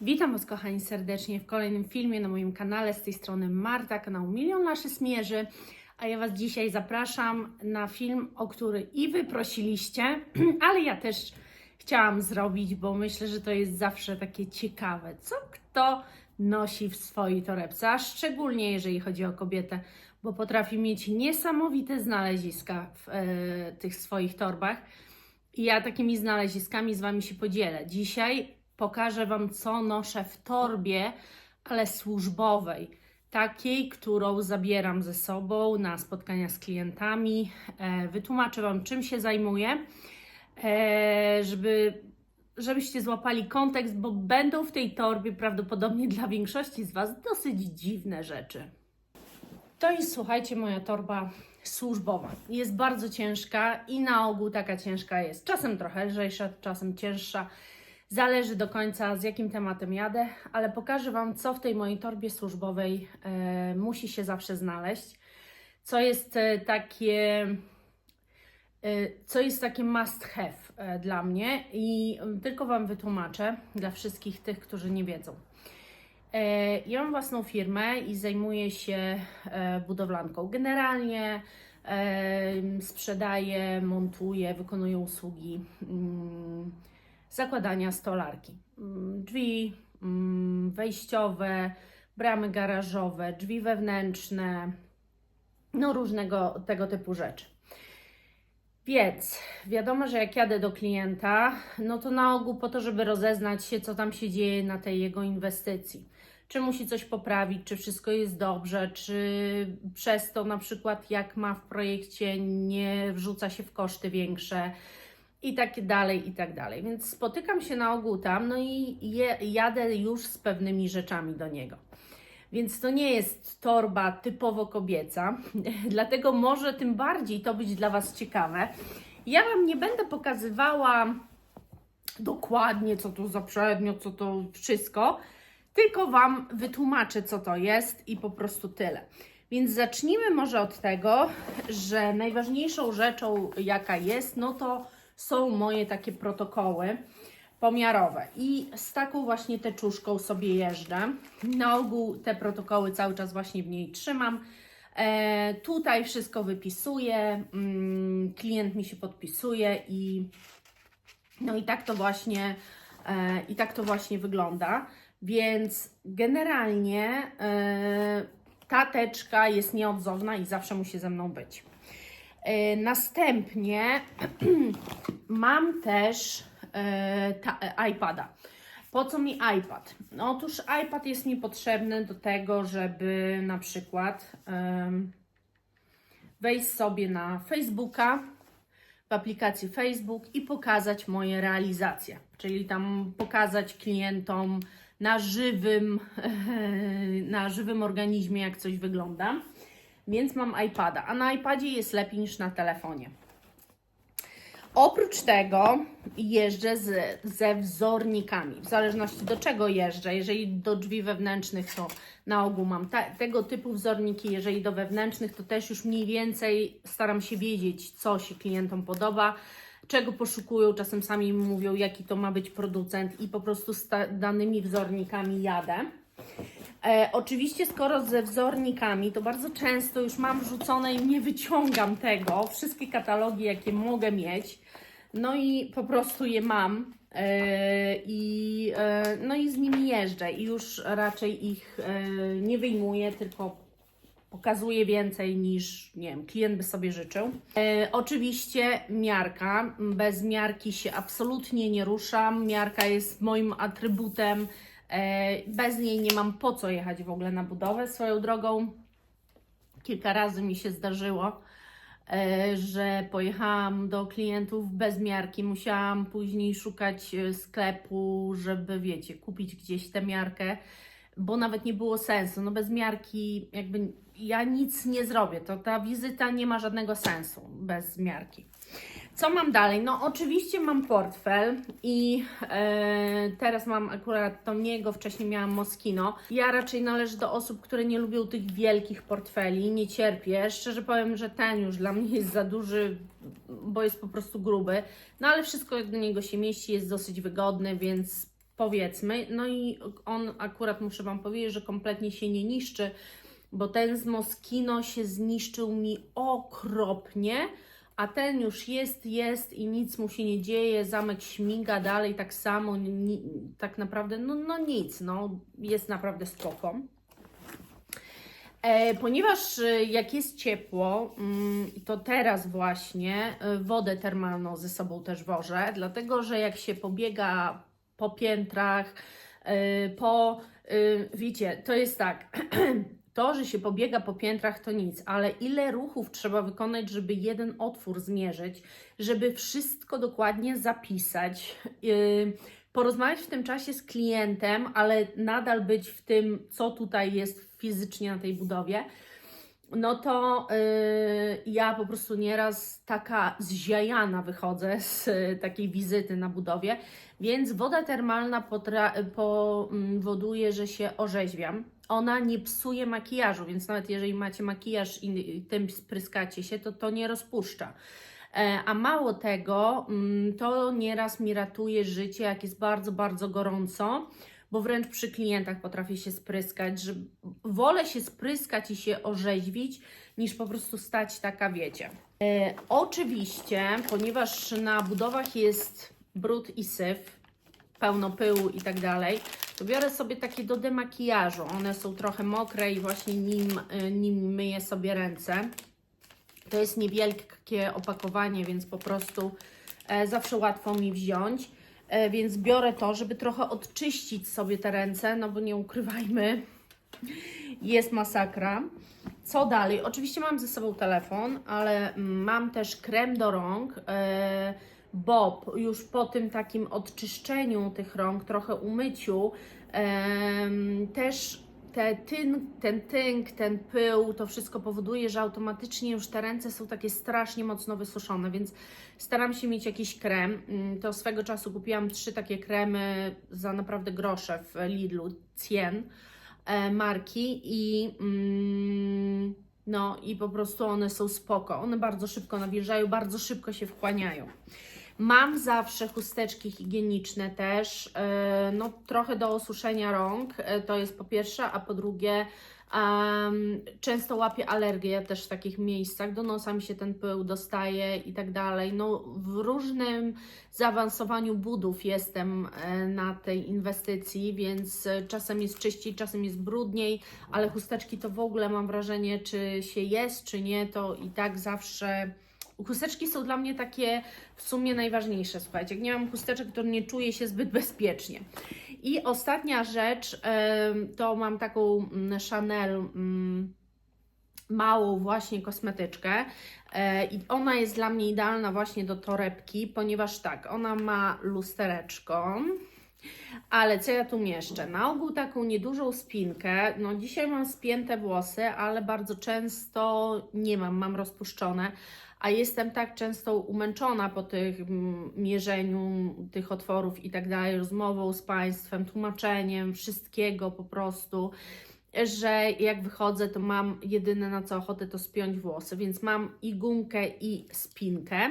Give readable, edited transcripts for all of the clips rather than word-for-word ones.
Witam Was kochani serdecznie w kolejnym filmie na moim kanale. Z tej strony Marta, kanał Milion Naszy Smierzy. A ja Was dzisiaj zapraszam na film, o który i Wy prosiliście, ale ja też chciałam zrobić, bo myślę, że to jest zawsze takie ciekawe, co kto nosi w swojej torebce, a szczególnie jeżeli chodzi o kobietę, bo potrafi mieć niesamowite znaleziska w tych swoich torbach. I ja takimi znaleziskami z Wami się podzielę. Dzisiaj pokażę Wam, co noszę w torbie, ale służbowej. Takiej, którą zabieram ze sobą na spotkania z klientami. Wytłumaczę Wam, czym się zajmuję, żebyście złapali kontekst, bo będą w tej torbie prawdopodobnie dla większości z Was dosyć dziwne rzeczy. To jest, słuchajcie, moja torba służbowa. Jest bardzo ciężka i na ogół taka ciężka jest. Czasem trochę lżejsza, czasem cięższa. Zależy do końca, z jakim tematem jadę, ale pokażę Wam, co w tej mojej torbie służbowej musi się zawsze znaleźć. Co jest takie must have dla mnie i tylko Wam wytłumaczę dla wszystkich tych, którzy nie wiedzą. Ja mam własną firmę i zajmuję się budowlanką. Generalnie sprzedaję, montuję, wykonuję usługi zakładania stolarki. Drzwi wejściowe, bramy garażowe, drzwi wewnętrzne, no różnego tego typu rzeczy. Więc wiadomo, że jak jadę do klienta, no to na ogół po to, żeby rozeznać się, co tam się dzieje na tej jego inwestycji. Czy musi coś poprawić, czy wszystko jest dobrze, czy przez to na przykład jak ma w projekcie nie wrzuca się w koszty większe i tak dalej, i tak dalej. Więc spotykam się na ogół tam, no i jadę już z pewnymi rzeczami do niego. Więc to nie jest torba typowo kobieca, dlatego może tym bardziej to być dla Was ciekawe. Ja Wam nie będę pokazywała dokładnie, co to za przedmiot, co to wszystko, tylko Wam wytłumaczę, co to jest i po prostu tyle. Więc zacznijmy może od tego, że najważniejszą rzeczą, jaka jest, no to są moje takie protokoły pomiarowe i z taką właśnie teczuszką sobie jeżdżę. Na ogół te protokoły cały czas właśnie w niej trzymam. Tutaj wszystko wypisuję, klient mi się podpisuje i no i tak to właśnie wygląda. Więc generalnie ta teczka jest nieodzowna i zawsze musi ze mną być. Następnie mam też iPada. Po co mi iPad? No, otóż iPad jest mi potrzebny do tego, żeby na przykład wejść sobie na Facebooka, w aplikacji Facebook i pokazać moje realizacje. Czyli tam pokazać klientom na żywym organizmie, jak coś wygląda. Więc mam iPada, a na iPadzie jest lepiej niż na telefonie. Oprócz tego jeżdżę ze wzornikami, w zależności do czego jeżdżę. Jeżeli do drzwi wewnętrznych, to na ogół mam tego typu wzorniki. Jeżeli do wewnętrznych, to też już mniej więcej staram się wiedzieć, co się klientom podoba, czego poszukują. Czasem sami mi mówią, jaki to ma być producent i po prostu z danymi wzornikami jadę. Oczywiście, skoro ze wzornikami, to bardzo często już mam wrzucone i nie wyciągam tego, wszystkie katalogi, jakie mogę mieć, no i po prostu je mam no i z nimi jeżdżę i już raczej ich nie wyjmuję, tylko pokazuję więcej niż, nie wiem, klient by sobie życzył. Oczywiście miarka, bez miarki się absolutnie nie ruszam, miarka jest moim atrybutem. Bez niej nie mam po co jechać w ogóle na budowę. Swoją drogą kilka razy mi się zdarzyło, że pojechałam do klientów bez miarki. Musiałam później szukać sklepu, żeby, wiecie, kupić gdzieś tę miarkę, bo nawet nie było sensu. No bez miarki jakby ja nic nie zrobię. Ta wizyta nie ma żadnego sensu bez miarki. Co mam dalej? No oczywiście mam portfel i teraz mam akurat Tomiego, wcześniej miałam Moschino. Ja raczej należę do osób, które nie lubią tych wielkich portfeli, nie cierpię. Szczerze powiem, że ten już dla mnie jest za duży, bo jest po prostu gruby. No ale wszystko do niego się mieści, jest dosyć wygodny, więc powiedzmy. No i on akurat, muszę Wam powiedzieć, że kompletnie się nie niszczy, bo ten z Moschino się zniszczył mi okropnie, a ten już jest i nic mu się nie dzieje, zamek śmiga dalej tak samo, tak naprawdę, no nic, no jest naprawdę spoko. Ponieważ jak jest ciepło, to teraz właśnie wodę termalną ze sobą też wożę, dlatego że jak się pobiega po piętrach, wiecie, to jest tak, to, że się pobiega po piętrach to nic, ale ile ruchów trzeba wykonać, żeby jeden otwór zmierzyć, żeby wszystko dokładnie zapisać, porozmawiać w tym czasie z klientem, ale nadal być w tym, co tutaj jest fizycznie na tej budowie, no to ja po prostu nieraz taka zziajana wychodzę z takiej wizyty na budowie, więc woda termalna powoduje, że się orzeźwiam. Ona nie psuje makijażu, więc nawet jeżeli macie makijaż i tym spryskacie się, to nie rozpuszcza. A mało tego, to nieraz mi ratuje życie, jak jest bardzo, bardzo gorąco, bo wręcz przy klientach potrafię się spryskać, że wolę się spryskać i się orzeźwić, niż po prostu stać taka, wiecie. Oczywiście, ponieważ na budowach jest brud i syf, pełno pyłu i tak dalej, to biorę sobie takie do demakijażu. One są trochę mokre i właśnie nim myję sobie ręce. To jest niewielkie opakowanie, więc po prostu zawsze łatwo mi wziąć. Więc biorę to, żeby trochę odczyścić sobie te ręce, no bo nie ukrywajmy, jest masakra. Co dalej? Oczywiście mam ze sobą telefon, ale mam też krem do rąk, bo już po tym takim odczyszczeniu tych rąk, trochę umyciu, też ten tynk, ten pył, to wszystko powoduje, że automatycznie już te ręce są takie strasznie mocno wysuszone, więc staram się mieć jakiś krem. To swego czasu kupiłam 3 takie kremy za naprawdę grosze w Lidlu, Cien marki no i po prostu one są spoko. One bardzo szybko nawilżają, bardzo szybko się wchłaniają. Mam zawsze chusteczki higieniczne też, no trochę do osuszenia rąk, to jest po pierwsze, a po drugie często łapię alergię też w takich miejscach, do nosa mi się ten pył dostaje i tak dalej. No w różnym zaawansowaniu budów jestem na tej inwestycji, więc czasem jest czyściej, czasem jest brudniej, ale chusteczki to w ogóle mam wrażenie, czy się jest, czy nie, to i tak zawsze... Chusteczki są dla mnie takie w sumie najważniejsze, słuchajcie, jak nie mam chusteczek, to nie czuję się zbyt bezpiecznie. I ostatnia rzecz, to mam taką Chanel małą właśnie kosmetyczkę i ona jest dla mnie idealna właśnie do torebki, ponieważ tak, ona ma lustereczko, ale co ja tu mieszczę? Na ogół taką niedużą spinkę, no dzisiaj mam spięte włosy, ale bardzo często nie mam rozpuszczone, a jestem tak często umęczona po tych mierzeniu tych otworów i tak dalej, rozmową z Państwem, tłumaczeniem wszystkiego po prostu, że jak wychodzę, to mam jedyne na co ochotę to spiąć włosy, więc mam i gumkę i spinkę.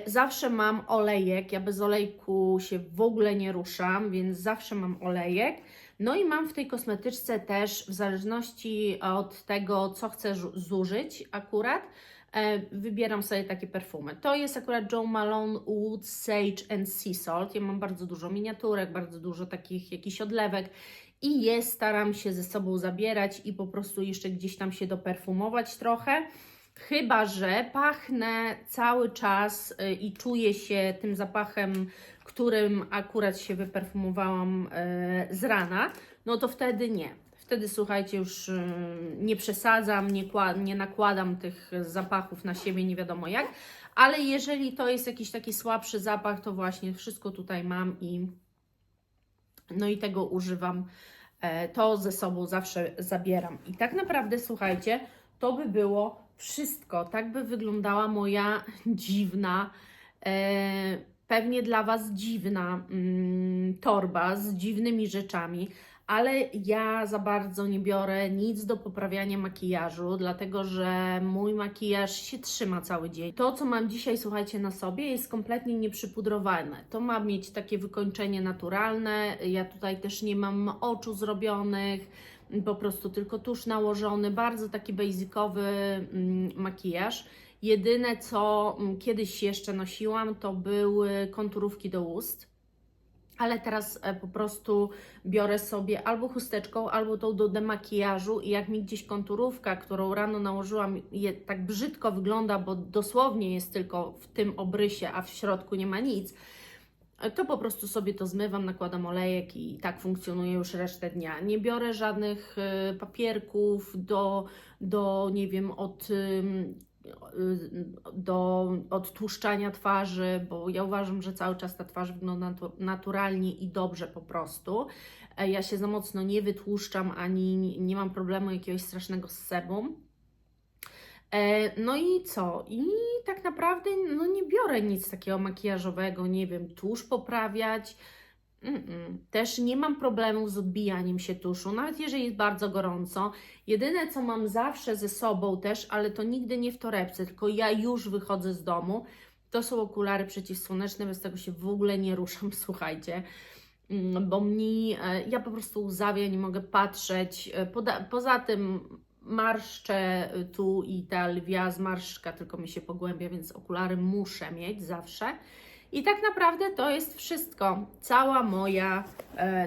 Zawsze mam olejek, ja bez olejku się w ogóle nie ruszam, więc zawsze mam olejek. No i mam w tej kosmetyczce też, w zależności od tego, co chcę zużyć akurat, wybieram sobie takie perfumy. To jest akurat Jo Malone Wood Sage and Sea Salt. Ja mam bardzo dużo miniaturek, bardzo dużo takich jakichś odlewek i staram się ze sobą zabierać i po prostu jeszcze gdzieś tam się doperfumować trochę. Chyba że pachnę cały czas i czuję się tym zapachem, którym akurat się wyperfumowałam z rana, no to wtedy nie. Wtedy, słuchajcie, już nie przesadzam, nie nakładam tych zapachów na siebie nie wiadomo jak, ale jeżeli to jest jakiś taki słabszy zapach, to właśnie wszystko tutaj mam no i tego używam, to ze sobą zawsze zabieram. I tak naprawdę, słuchajcie, to by było wszystko. Tak by wyglądała moja dziwna, pewnie dla Was dziwna torba z dziwnymi rzeczami, ale ja za bardzo nie biorę nic do poprawiania makijażu, dlatego że mój makijaż się trzyma cały dzień. To, co mam dzisiaj, słuchajcie, na sobie, jest kompletnie nieprzypudrowane. To ma mieć takie wykończenie naturalne. Ja tutaj też nie mam oczu zrobionych, po prostu tylko tusz nałożony, bardzo taki basicowy makijaż. Jedyne, co kiedyś jeszcze nosiłam, to były konturówki do ust. Ale teraz po prostu biorę sobie albo chusteczką, albo tą do demakijażu i jak mi gdzieś konturówka, którą rano nałożyłam, tak brzydko wygląda, bo dosłownie jest tylko w tym obrysie, a w środku nie ma nic, to po prostu sobie to zmywam, nakładam olejek i tak funkcjonuje już resztę dnia. Nie biorę żadnych papierków do nie wiem, do odtłuszczania twarzy, bo ja uważam, że cały czas ta twarz wygląda naturalnie i dobrze po prostu. Ja się za mocno nie wytłuszczam, ani nie mam problemu jakiegoś strasznego z sebum. No i co? I tak naprawdę no nie biorę nic takiego makijażowego, nie wiem, tusz poprawiać. Też nie mam problemów z odbijaniem się tuszu, nawet jeżeli jest bardzo gorąco. Jedyne, co mam zawsze ze sobą też, ale to nigdy nie w torebce, tylko ja już wychodzę z domu, to są okulary przeciwsłoneczne, bez tego się w ogóle nie ruszam, słuchajcie, bo ja po prostu łzawię, nie mogę patrzeć. Poza tym marszczę tu i ta lwia zmarszczka tylko mi się pogłębia, więc okulary muszę mieć zawsze. I tak naprawdę to jest wszystko, cała moja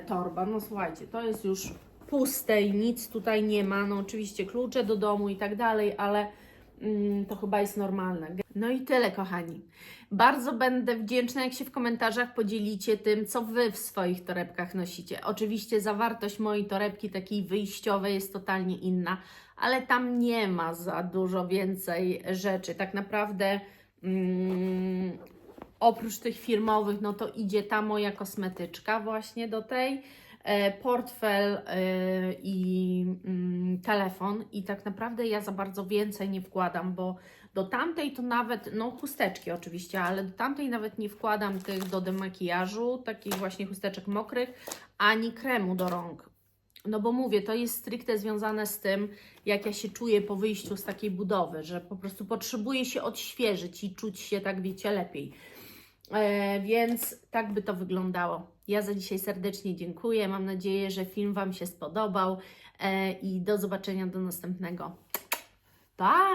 torba. No słuchajcie, to jest już puste i nic tutaj nie ma. No oczywiście klucze do domu i tak dalej, ale to chyba jest normalne. No i tyle, kochani. Bardzo będę wdzięczna, jak się w komentarzach podzielicie tym, co Wy w swoich torebkach nosicie. Oczywiście zawartość mojej torebki takiej wyjściowej jest totalnie inna, ale tam nie ma za dużo więcej rzeczy. Tak naprawdę oprócz tych firmowych, no to idzie ta moja kosmetyczka właśnie do tej, portfel i telefon i tak naprawdę ja za bardzo więcej nie wkładam, bo do tamtej to nawet, no chusteczki oczywiście, ale do tamtej nawet nie wkładam tych do demakijażu, takich właśnie chusteczek mokrych, ani kremu do rąk. No bo mówię, to jest stricte związane z tym, jak ja się czuję po wyjściu z takiej budowy, że po prostu potrzebuję się odświeżyć i czuć się, tak wiecie, lepiej. Więc tak by to wyglądało. Ja za dzisiaj serdecznie dziękuję. Mam nadzieję, że film Wam się spodobał i do zobaczenia do następnego. Pa!